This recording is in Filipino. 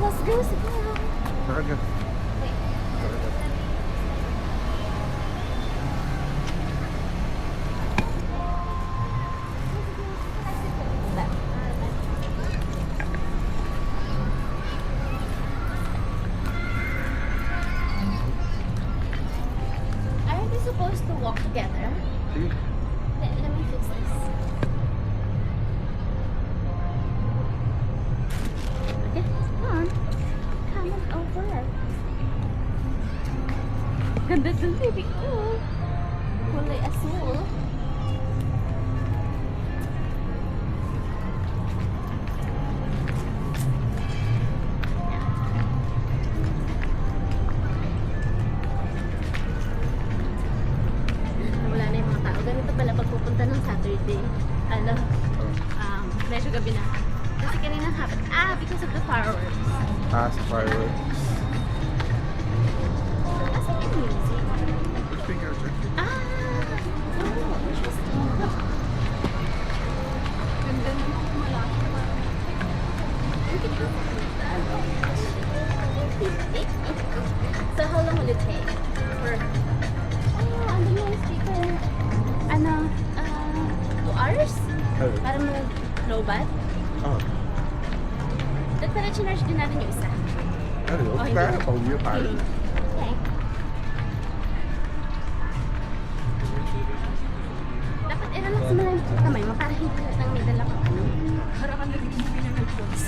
let's go siguro. Talaga. Aren't we supposed to walk together? Sige. Let me fix this. Okay, come on. Come on over. Ganda dun, baby ko. Kulay asul. Wala na yung mga tao. Ganito pala pag pupunta ng Saturday. Ano? Medyo gabi na. Kasi kanina hapon. Because of the fireworks. Sa fireworks. Asa yung music? Speaker, sir. Ganda naman kung malaki. So how long will it take? Ano yung speaker? Ano? 2 hours? Para mag-lowbat? Oh. At para chinarge din natin yung isa. Ano? Oh, hindi. Kaya pauwi yung tayo. Okay. Dapat i-relax mo lang yung kamay mo para hindi nang may dala kang ano. Para kang nagiging ng headphones.